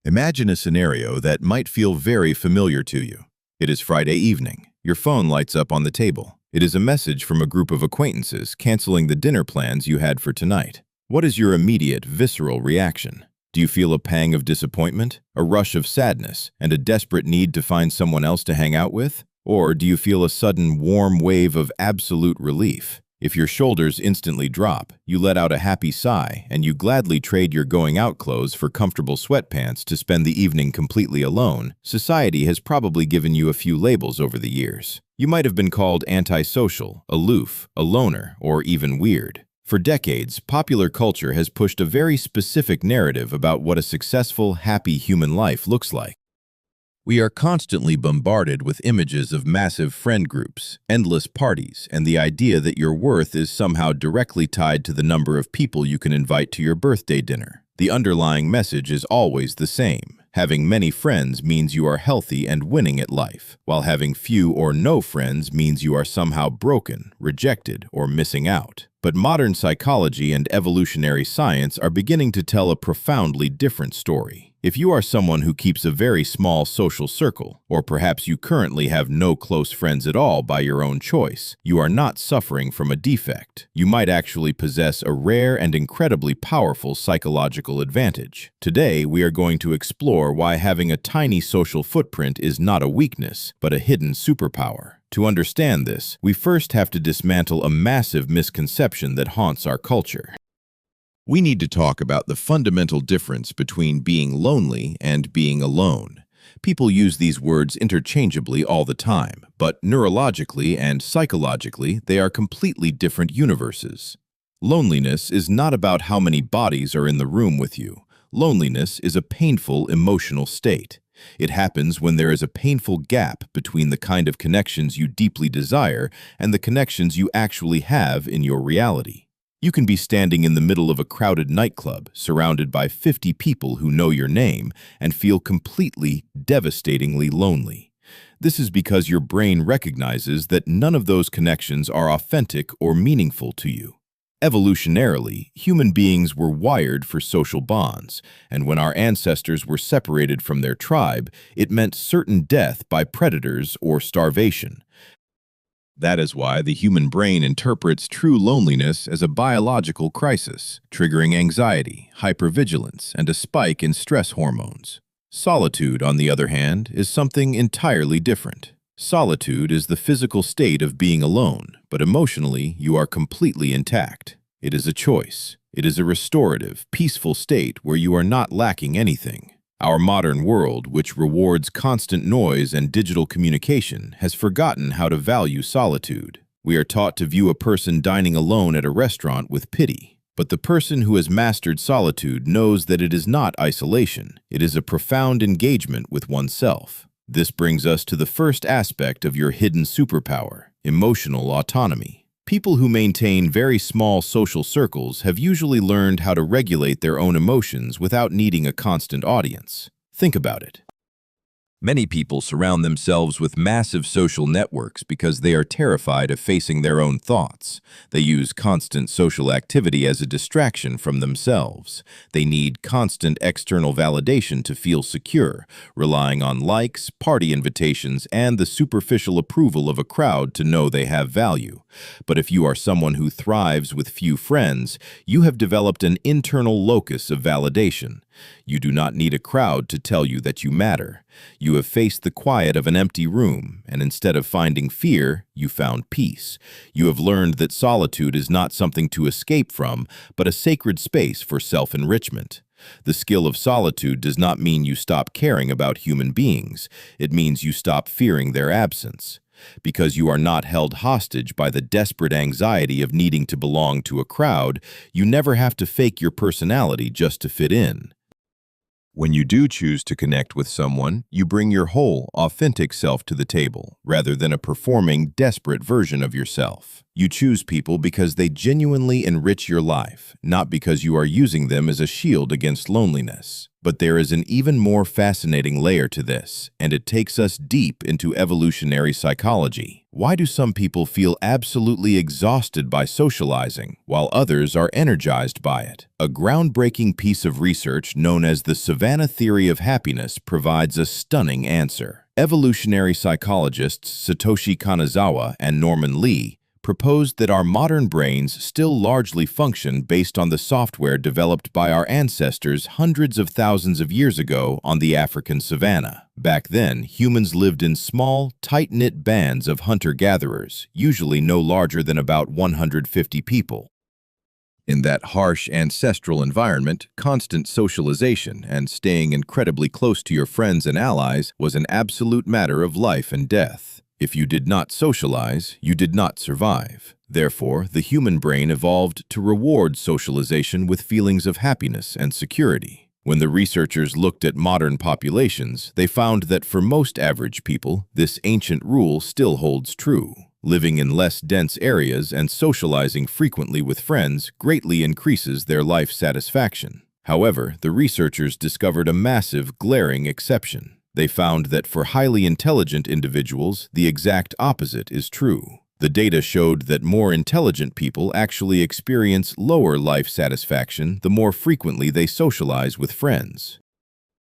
Imagine a scenario that might feel very familiar to you. It is Friday evening. Your phone lights up on the table. It is a message from a group of acquaintances canceling the dinner plans you had for tonight. What is your immediate, visceral reaction? Do you feel a pang of disappointment, a rush of sadness, and a desperate need to find someone else to hang out with? Or do you feel a sudden, warm wave of absolute relief? If your shoulders instantly drop, you let out a happy sigh, and you gladly trade your going-out clothes for comfortable sweatpants to spend the evening completely alone. Society has probably given you a few labels over the years. You might have been called antisocial, aloof, a loner, or even weird. For decades, popular culture has pushed a very specific narrative about what a successful, happy human life looks like. We are constantly bombarded with images of massive friend groups, endless parties, and the idea that your worth is somehow directly tied to the number of people you can invite to your birthday dinner. The underlying message is always the same. Having many friends means you are healthy and winning at life, while having few or no friends means you are somehow broken, rejected, or missing out. But modern psychology and evolutionary science are beginning to tell a profoundly different story. If you are someone who keeps a very small social circle, or perhaps you currently have no close friends at all by your own choice, you are not suffering from a defect. You might actually possess a rare and incredibly powerful psychological advantage. Today, we are going to explore why having a tiny social footprint is not a weakness, but a hidden superpower. To understand this, we first have to dismantle a massive misconception that haunts our culture. We need to talk about the fundamental difference between being lonely and being alone. People use these words interchangeably all the time, but neurologically and psychologically, they are completely different universes. Loneliness is not about how many bodies are in the room with you. Loneliness is a painful emotional state. It happens when there is a painful gap between the kind of connections you deeply desire and the connections you actually have in your reality. You can be standing in the middle of a crowded nightclub, surrounded by 50 people who know your name, and feel completely, devastatingly lonely. This is because your brain recognizes that none of those connections are authentic or meaningful to you. Evolutionarily, human beings were wired for social bonds, and when our ancestors were separated from their tribe, it meant certain death by predators or starvation. That is why the human brain interprets true loneliness as a biological crisis, triggering anxiety, hypervigilance, and a spike in stress hormones. Solitude, on the other hand, is something entirely different. Solitude is the physical state of being alone, but emotionally, you are completely intact. It is a choice. It is a restorative, peaceful state where you are not lacking anything. Our modern world, which rewards constant noise and digital communication, has forgotten how to value solitude. We are taught to view a person dining alone at a restaurant with pity. But the person who has mastered solitude knows that it is not isolation. It is a profound engagement with oneself. This brings us to the first aspect of your hidden superpower, emotional autonomy. People who maintain very small social circles have usually learned how to regulate their own emotions without needing a constant audience. Think about it. Many people surround themselves with massive social networks because they are terrified of facing their own thoughts. They use constant social activity as a distraction from themselves. They need constant external validation to feel secure, relying on likes, party invitations, and the superficial approval of a crowd to know they have value. But if you are someone who thrives with few friends, you have developed an internal locus of validation. You do not need a crowd to tell you that you matter. You have faced the quiet of an empty room, and instead of finding fear, you found peace. You have learned that solitude is not something to escape from, but a sacred space for self-enrichment. The skill of solitude does not mean you stop caring about human beings. It means you stop fearing their absence. Because you are not held hostage by the desperate anxiety of needing to belong to a crowd, you never have to fake your personality just to fit in. When you do choose to connect with someone, you bring your whole, authentic self to the table, rather than a performing, desperate version of yourself. You choose people because they genuinely enrich your life, not because you are using them as a shield against loneliness. But there is an even more fascinating layer to this, and it takes us deep into evolutionary psychology. Why do some people feel absolutely exhausted by socializing, while others are energized by it? A groundbreaking piece of research known as the Savannah Theory of Happiness provides a stunning answer. Evolutionary psychologists Satoshi Kanazawa and Norman Lee proposed that our modern brains still largely function based on the software developed by our ancestors hundreds of thousands of years ago on the African savanna. Back then, humans lived in small, tight-knit bands of hunter-gatherers, usually no larger than about 150 people. In that harsh ancestral environment, constant socialization and staying incredibly close to your friends and allies was an absolute matter of life and death. If you did not socialize, you did not survive. Therefore, the human brain evolved to reward socialization with feelings of happiness and security. When the researchers looked at modern populations, they found that for most average people, this ancient rule still holds true. Living in less dense areas and socializing frequently with friends greatly increases their life satisfaction. However, the researchers discovered a massive, glaring exception. They found that for highly intelligent individuals, the exact opposite is true. The data showed that more intelligent people actually experience lower life satisfaction the more frequently they socialize with friends.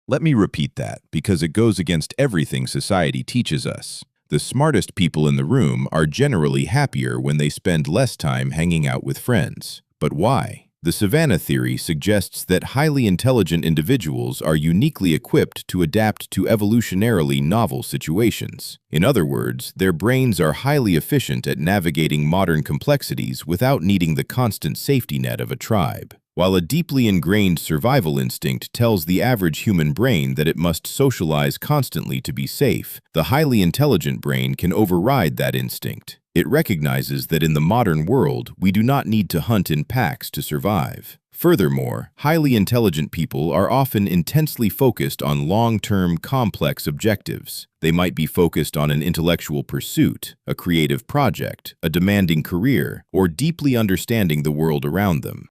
Let me repeat that, because it goes against everything society teaches us. The smartest people in the room are generally happier when they spend less time hanging out with friends. But why? The Savannah theory suggests that highly intelligent individuals are uniquely equipped to adapt to evolutionarily novel situations. In other words, their brains are highly efficient at navigating modern complexities without needing the constant safety net of a tribe. While a deeply ingrained survival instinct tells the average human brain that it must socialize constantly to be safe, the highly intelligent brain can override that instinct. It recognizes that in the modern world, we do not need to hunt in packs to survive. Furthermore, highly intelligent people are often intensely focused on long-term, complex objectives. They might be focused on an intellectual pursuit, a creative project, a demanding career, or deeply understanding the world around them.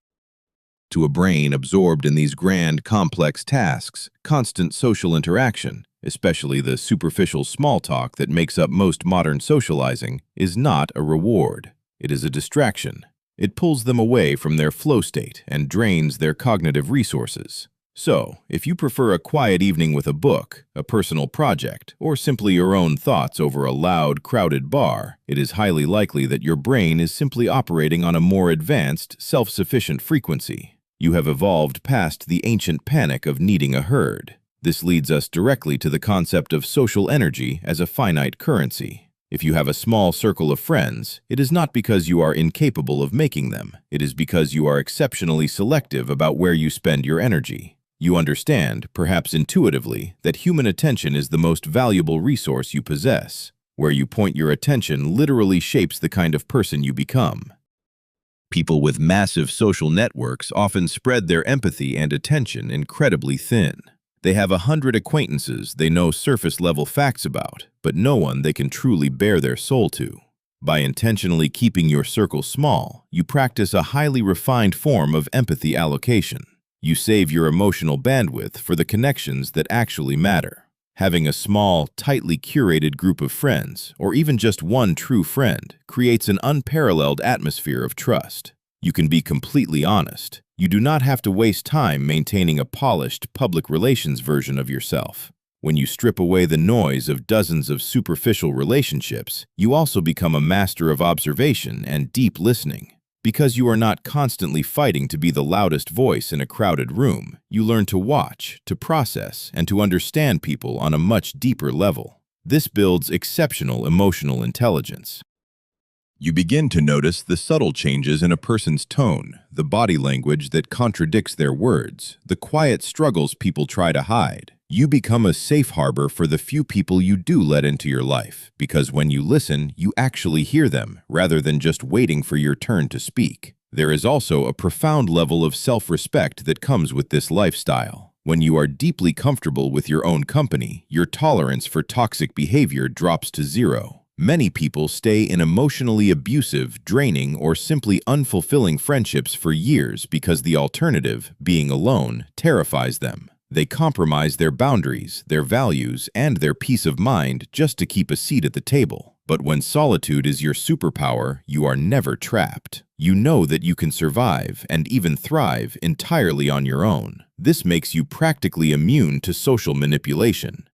To a brain absorbed in these grand, complex tasks, constant social interaction, especially the superficial small talk that makes up most modern socializing, is not a reward. It is a distraction. It pulls them away from their flow state and drains their cognitive resources. So, if you prefer a quiet evening with a book, a personal project, or simply your own thoughts over a loud, crowded bar, it is highly likely that your brain is simply operating on a more advanced, self-sufficient frequency. You have evolved past the ancient panic of needing a herd. This leads us directly to the concept of social energy as a finite currency. If you have a small circle of friends, it is not because you are incapable of making them. It is because you are exceptionally selective about where you spend your energy. You understand, perhaps intuitively, that human attention is the most valuable resource you possess. Where you point your attention literally shapes the kind of person you become. People with massive social networks often spread their empathy and attention incredibly thin. They have 100 acquaintances they know surface-level facts about, but no one they can truly bare their soul to. By intentionally keeping your circle small, you practice a highly refined form of empathy allocation. You save your emotional bandwidth for the connections that actually matter. Having a small, tightly curated group of friends, or even just one true friend, creates an unparalleled atmosphere of trust. You can be completely honest. You do not have to waste time maintaining a polished public relations version of yourself. When you strip away the noise of dozens of superficial relationships, you also become a master of observation and deep listening. Because you are not constantly fighting to be the loudest voice in a crowded room, you learn to watch, to process, and to understand people on a much deeper level. This builds exceptional emotional intelligence. You begin to notice the subtle changes in a person's tone, the body language that contradicts their words, the quiet struggles people try to hide. You become a safe harbor for the few people you do let into your life, because when you listen, you actually hear them, rather than just waiting for your turn to speak. There is also a profound level of self-respect that comes with this lifestyle. When you are deeply comfortable with your own company, your tolerance for toxic behavior drops to zero. Many people stay in emotionally abusive, draining, or simply unfulfilling friendships for years because the alternative, being alone, terrifies them. They compromise their boundaries, their values, and their peace of mind just to keep a seat at the table. But when solitude is your superpower, you are never trapped. You know that you can survive and even thrive entirely on your own. This makes you practically immune to social manipulation.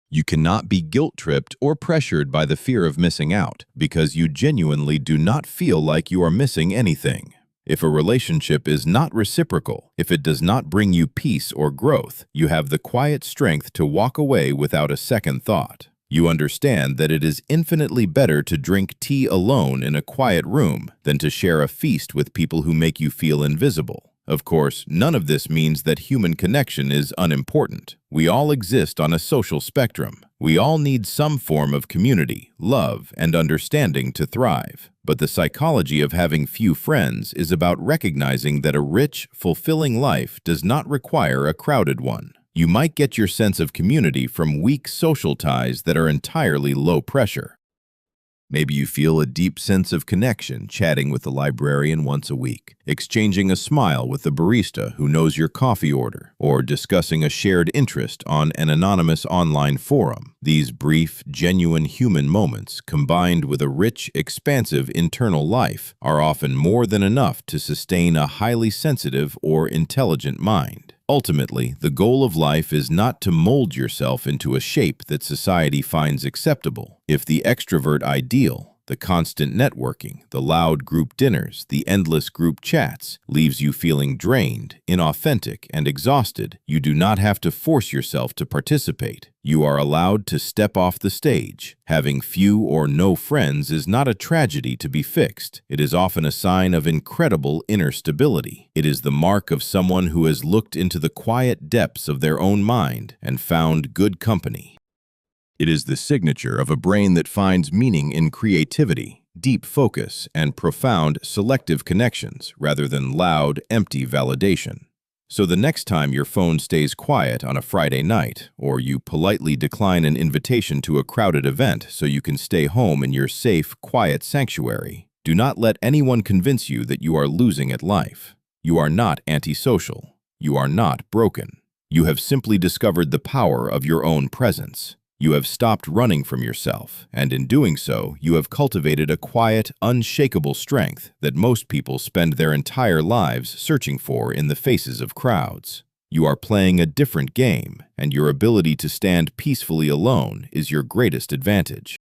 You cannot be guilt-tripped or pressured by the fear of missing out because you genuinely do not feel like you are missing anything. If a relationship is not reciprocal, if it does not bring you peace or growth, you have the quiet strength to walk away without a second thought. You understand that it is infinitely better to drink tea alone in a quiet room than to share a feast with people who make you feel invisible. Of course, none of this means that human connection is unimportant. We all exist on a social spectrum. We all need some form of community, love, and understanding to thrive. But the psychology of having few friends is about recognizing that a rich, fulfilling life does not require a crowded one. You might get your sense of community from weak social ties that are entirely low pressure. Maybe you feel a deep sense of connection chatting with the librarian once a week, exchanging a smile with the barista who knows your coffee order, or discussing a shared interest on an anonymous online forum. These brief, genuine human moments, combined with a rich, expansive internal life, are often more than enough to sustain a highly sensitive or intelligent mind. Ultimately, the goal of life is not to mold yourself into a shape that society finds acceptable. If the extrovert ideal, the constant networking, the loud group dinners, the endless group chats, leaves you feeling drained, inauthentic, and exhausted, you do not have to force yourself to participate. You are allowed to step off the stage. Having few or no friends is not a tragedy to be fixed. It is often a sign of incredible inner stability. It is the mark of someone who has looked into the quiet depths of their own mind and found good company. It is the signature of a brain that finds meaning in creativity, deep focus, and profound, selective connections rather than loud, empty validation. So the next time your phone stays quiet on a Friday night, or you politely decline an invitation to a crowded event so you can stay home in your safe, quiet sanctuary, do not let anyone convince you that you are losing at life. You are not antisocial. You are not broken. You have simply discovered the power of your own presence. You have stopped running from yourself, and in doing so, you have cultivated a quiet, unshakable strength that most people spend their entire lives searching for in the faces of crowds. You are playing a different game, and your ability to stand peacefully alone is your greatest advantage.